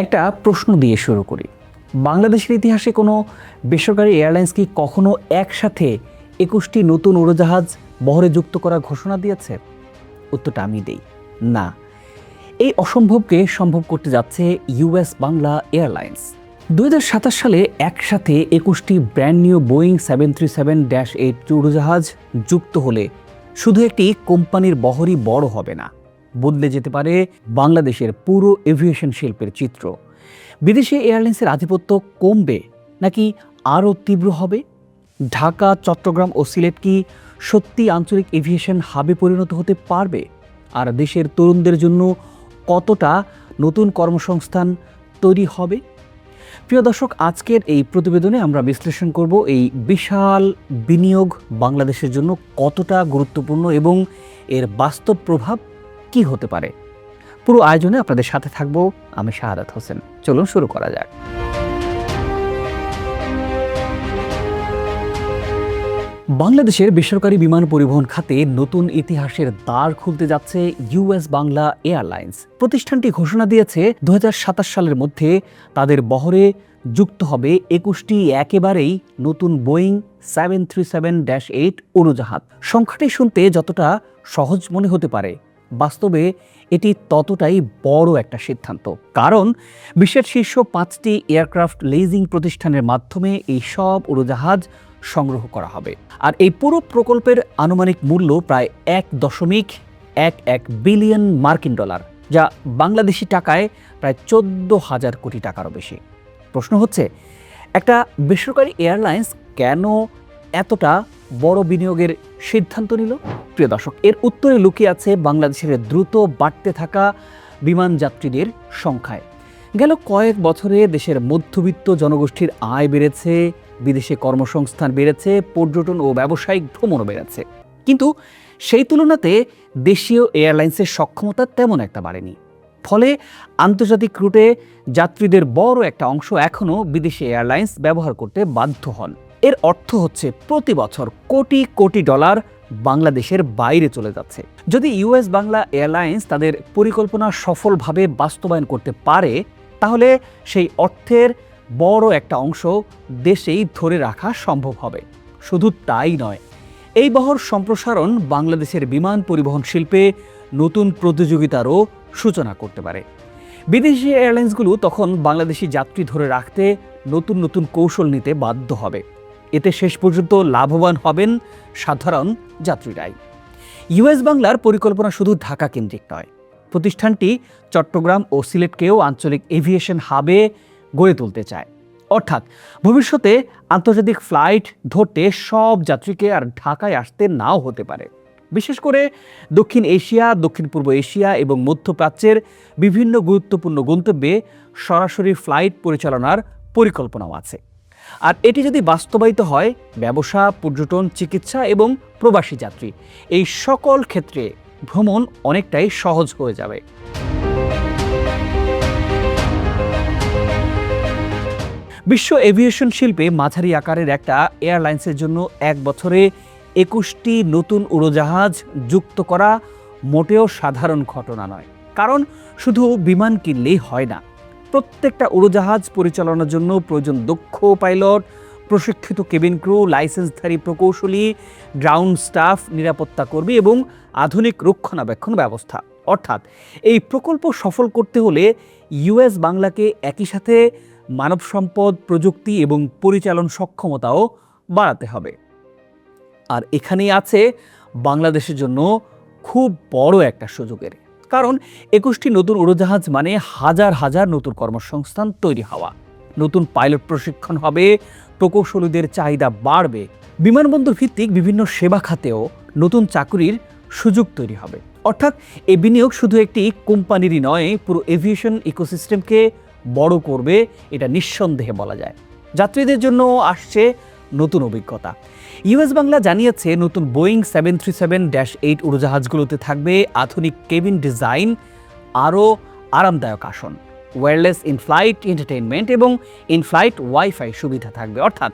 একটা প্রশ্ন দিয়ে শুরু করি। বাংলাদেশের ইতিহাসে কোনো বেসরকারি এয়ারলাইন্স কি কখনো একসাথে ২১টি নতুন উড়োজাহাজ বহরে যুক্ত করার ঘোষণা দিয়েছে? উত্তরটা আমি দেই, না। এই অসম্ভবকে সম্ভব করতে যাচ্ছে ইউএস বাংলা এয়ারলাইন্স। ২০২৭ সালে একসাথে ২১টি ব্র্যান্ড নিউ বোয়িং 737-8 উড়োজাহাজ যুক্ত হলে শুধু একটি কোম্পানির বহরই বড় হবে না, বদলে যেতে পারে বাংলাদেশের পুরো এভিয়েশন শিল্পের চিত্র। বিদেশি এয়ারলাইন্সের আধিপত্য কমবে নাকি আরও তীব্র হবে? ঢাকা, চট্টগ্রাম ও সিলেট কি সত্যি আঞ্চলিক এভিয়েশন হাবে পরিণত হতে পারবে? আর দেশের তরুণদের জন্য কতটা নতুন কর্মসংস্থান তৈরি হবে? প্রিয় দর্শক, আজকের এই প্রতিবেদনে আমরা বিশ্লেষণ করব এই বিশাল বিনিয়োগ বাংলাদেশের জন্য কতটা গুরুত্বপূর্ণ এবং এর বাস্তব প্রভাব কি হতে পারে। পুরো আয়োজনে আপনাদের সাথে থাকবো আমি শাহাদাত হোসেন। চলুন শুরু করা যাক। বাংলাদেশের বেসরকারি বিমান পরিবহন খাতে নতুন ইতিহাসের দ্বার খুলতে যাচ্ছে ইউএস বাংলা এয়ারলাইন্স। প্রতিষ্ঠানটি ঘোষণা দিয়েছে ২০২৭ সালের মধ্যে তাদের বহরে যুক্ত হবে ২১টি একেবারেই নতুন বোয়িং 737-8 উড়োজাহাজ। সংখ্যাটি শুনতে যতটা সহজ মনে হতে পারে, বাস্তবে এটি ততটাই বড় একটা সিদ্ধান্ত। কারণ বিশ্বের শীর্ষ 5টি এয়ারক্রাফট লিজিং প্রতিষ্ঠানের মাধ্যমে এই সব উড়োজাহাজ সংগ্রহ করা হবে। আর এই পুরো প্রকল্পের আনুমানিক মূল্য প্রায় ১.১১ বিলিয়ন মার্কিন ডলার, যা বাংলাদেশি টাকায় প্রায় ১৪,০০০ কোটি টাকারও বেশি। প্রশ্ন হচ্ছে, একটা বেসরকারি এয়ারলাইন্স কেন এতটা বড় বিনিয়োগের সিদ্ধান্ত নিল? প্রিয় দর্শক, এর উত্তরে লুকিয়ে আছে বাংলাদেশের দ্রুত বাড়তে থাকা বিমান যাত্রীদের সংখ্যায়। গেল কয়েক বছরে দেশের মধ্যবিত্ত জনগোষ্ঠীর আয় বেড়েছে, বিদেশে কর্মসংস্থান বেড়েছে, পর্যটন ও ব্যবসায়িক ভ্রমণও বেড়েছে। কিন্তু সেই তুলনাতে দেশীয় এয়ারলাইন্সের সক্ষমতা তেমন একটা বাড়েনি। ফলে আন্তর্জাতিক রুটে যাত্রীদের বড় একটা অংশ এখনও বিদেশি এয়ারলাইন্স ব্যবহার করতে বাধ্য হন। এর অর্থ হচ্ছে প্রতি বছর কোটি কোটি ডলার বাংলাদেশের বাইরে চলে যাচ্ছে। যদি ইউএস বাংলা এয়ারলাইন্স তাদের পরিকল্পনা সফলভাবে বাস্তবায়ন করতে পারে, তাহলে সেই অর্থের বড় একটা অংশ দেশেই ধরে রাখা সম্ভব হবে। শুধু তাই নয়, এই বহর সম্প্রসারণ বাংলাদেশের বিমান পরিবহন শিল্পে নতুন প্রতিযোগিতারও সূচনা করতে পারে। বিদেশি এয়ারলাইন্সগুলো তখন বাংলাদেশি যাত্রী ধরে রাখতে নতুন নতুন কৌশল নিতে বাধ্য হবে। এতে শেষ পর্যন্ত লাভবান হবেন সাধারণ যাত্রীরাই। ইউএস বাংলার পরিকল্পনা শুধু ঢাকা কেন্দ্রিক নয়। প্রতিষ্ঠানটি চট্টগ্রাম ও সিলেটকেও আঞ্চলিক এভিয়েশন হাবে গড়ে তুলতে চায়। অর্থাৎ ভবিষ্যতে আন্তর্জাতিক ফ্লাইট ধরতে সব যাত্রীকে আর ঢাকায় আসতে নাও হতে পারে। বিশেষ করে দক্ষিণ এশিয়া, দক্ষিণ পূর্ব এশিয়া এবং মধ্যপ্রাচ্যের বিভিন্ন গুরুত্বপূর্ণ গন্তব্যে সরাসরি ফ্লাইট পরিচালনার পরিকল্পনাও আছে। আর এটি যদি বাস্তবায়িত হয়, ব্যবসা, পর্যটন, চিকিৎসা এবং প্রবাসী যাত্রী এই সকল ক্ষেত্রে ভ্রমণ অনেকটাই সহজ হয়ে যাবে। বিশ্ব এভিয়েশন শিল্পে মাঝারি আকারের একটা এয়ারলাইন্সের জন্য এক বছরে ২১টি নতুন উড়োজাহাজ যুক্ত করা মোটেও সাধারণ ঘটনা নয়। কারণ শুধু বিমান কিনলেই হয় না। প্রত্যেকটা উড়োজাহাজ পরিচালনার জন্য প্রয়োজন দক্ষ পাইলট, প্রশিক্ষিত কেবিন ক্রু, লাইসেন্সধারী প্রকৌশলী, গ্রাউন্ড স্টাফ, নিরাপত্তা কর্মী এবং আধুনিক রক্ষণাবেক্ষণ ব্যবস্থা। অর্থাৎ এই প্রকল্প সফল করতে হলে ইউএস বাংলাকে একই সাথে মানব সম্পদ, প্রযুক্তি এবং পরিচালন সক্ষমতাও বাড়াতে হবে। আর এখানেই আছে বাংলাদেশের জন্য খুব বড় একটা সুযোগের। কারণ ২১টি নতুন উড়োজাহাজ মানে হাজার হাজার নতুন কর্মসংস্থান তৈরি হওয়া, নতুন পাইলট প্রশিক্ষণ হবে, প্রকৌশলীদের চাহিদা বাড়বে, বিমানবন্দর ভিত্তিক বিভিন্ন সেবা খাতেও নতুন চাকরির সুযোগ তৈরি হবে। অর্থাৎ এই বিনিয়োগ শুধু একটি কোম্পানিরই নয়, পুরো এভিয়েশন ইকোসিস্টেমকে বড় করবে, এটা নিঃসন্দেহে বলা যায়। যাত্রীদের জন্য আসছে নতুন অভিজ্ঞতা। ইউএস বাংলা জানিয়েছে, নতুন বোয়িং 737-8 উড়োজাহাজগুলোতে থাকবে আধুনিক কেবিন ডিজাইন, আরও আরামদায়ক আসন, ওয়্যারলেস ইনফ্লাইট এন্টারটেইনমেন্ট এবং ইনফ্লাইট ওয়াইফাই সুবিধা থাকবে। অর্থাৎ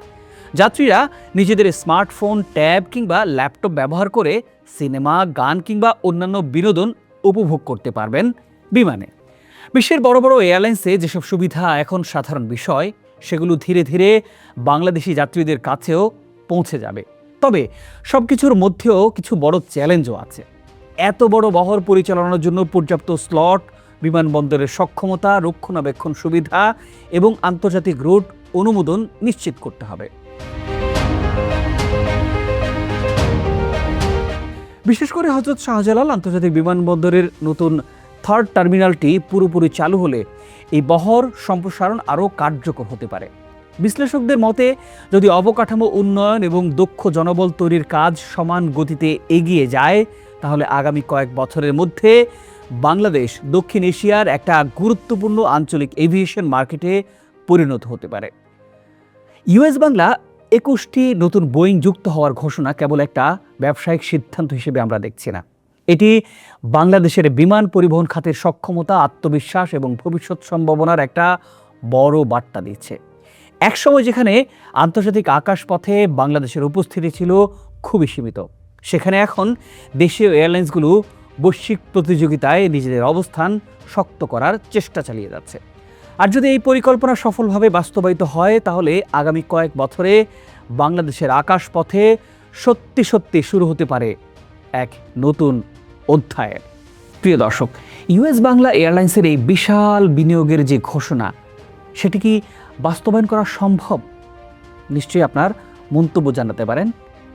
যাত্রীরা নিজেদের স্মার্টফোন, ট্যাব কিংবা ল্যাপটপ ব্যবহার করে সিনেমা, গান কিংবা অন্যান্য বিনোদন উপভোগ করতে পারবেন বিমানে। বিশ্বের বড় বড় এয়ারলাইন্সে যেসব সুবিধা এখন সাধারণ বিষয়, সেগুলো ধীরে ধীরে বাংলাদেশি যাত্রীদের কাছেও পৌঁছে যাবে। তবে সবকিছুর মধ্যেও কিছু বড় চ্যালেঞ্জও আছে। এত বড় বহর পরিচালনার জন্য পর্যাপ্ত স্লট, বিমানবন্দরের সক্ষমতা, রক্ষণাবেক্ষণ সুবিধা এবং আন্তর্জাতিক রুট অনুমোদন নিশ্চিত করতে হবে। বিশেষ করে হযরত শাহজালাল আন্তর্জাতিক বিমানবন্দরের নতুন থার্ড টার্মিনালটি পুরোপুরি চালু হলে এই বহর সম্প্রসারণ আরও কার্যকর হতে পারে। বিশ্লেষকদের মতে, যদি অবকাঠামো উন্নয়ন এবং দক্ষ জনবল তৈরির কাজ সমান গতিতে এগিয়ে যায়, তাহলে আগামী কয়েক বছরের মধ্যে বাংলাদেশ দক্ষিণ এশিয়ার একটা গুরুত্বপূর্ণ আঞ্চলিক এভিয়েশন মার্কেটে পরিণত হতে পারে। ইউএস বাংলা 21টি নতুন বোয়িং যুক্ত হওয়ার ঘোষণা কেবল একটা ব্যবসায়িক সিদ্ধান্ত হিসেবে আমরা দেখছি না। এটি বাংলাদেশের বিমান পরিবহন খাতের সক্ষমতা, আত্মবিশ্বাস এবং ভবিষ্যৎ সম্ভাবনার একটা বড় বার্তা দিচ্ছে। একসময় যেখানে আন্তর্জাতিক আকাশপথে বাংলাদেশের উপস্থিতি ছিল খুবই সীমিত, সেখানে এখন দেশীয় এয়ারলাইন্সগুলো বৈশ্বিক প্রতিযোগিতায় নিজেদের অবস্থান শক্ত করার চেষ্টা চালিয়ে যাচ্ছে। আর যদি এই পরিকল্পনা সফলভাবে বাস্তবায়িত হয়, তাহলে আগামী কয়েক বছরে বাংলাদেশের আকাশপথে সত্যি সত্যি শুরু হতে পারে এক নতুন অধ্যায়ের। প্রিয় দর্শক, ইউএস বাংলা এয়ারলাইন্সের এই বিশাল বিনিয়োগের যে ঘোষণা, সেটি কি বাস্তবায়ন করা সম্ভব? নিশ্চয়ই আপনার মন্তব্য জানাতে পারেন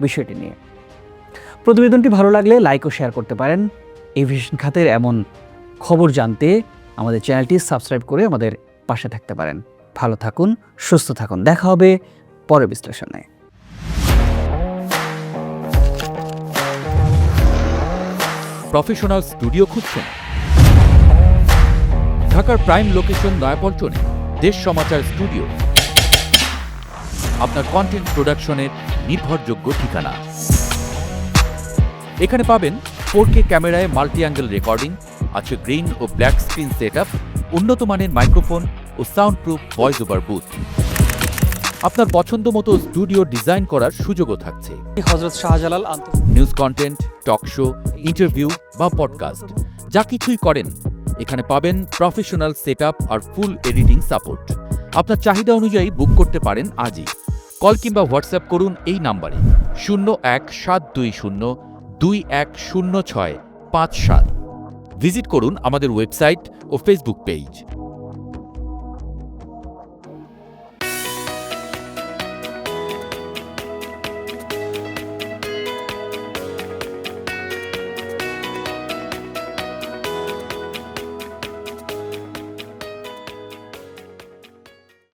বিষয়টি নিয়ে। প্রতিবেদনটি ভালো লাগলে লাইক ও শেয়ার করতে পারেন। এভিয়েশন খাতের এমন খবর জানতে আমাদের চ্যানেলটি সাবস্ক্রাইব করে আমাদের পাশে থাকতে পারেন। ভালো থাকুন, সুস্থ থাকুন। দেখা হবে পরের বিশ্লেষণে। প্রফেশনাল স্টুডিও খুঁজছেন? ঢাকার প্রাইম লোকেশন নয়াপল্টনে দেশ সমাচার স্টুডিও আপনার কন্টেন্ট প্রোডাকশনের নির্ভরযোগ্য ঠিকানা। এখানে পাবেন 4K ক্যামেরায় মাল্টি অ্যাঙ্গেল রেকর্ডিং, আছে গ্রিন ও ব্ল্যাক স্ক্রিন সেটআপ, উন্নত মানের মাইক্রোফোন ও sound proof voice over booth. আপনার পছন্দ মতো স্টুডিও ডিজাইন করার সুযোগও থাকছে। Hazrat Shahjalal news content, talk show, interview বা পডকাস্ট, যা কিছুই করেন এখানে পাবেন প্রফেশনাল সেটআপ আর ফুল এডিটিং সাপোর্ট। আপনার চাহিদা অনুযায়ী বুক করতে পারেন আজই। কল কিংবা হোয়াটসঅ্যাপ করুন এই নাম্বারে 017202106557। ভিজিট করুন আমাদের ওয়েবসাইট ও ফেসবুক পেজ।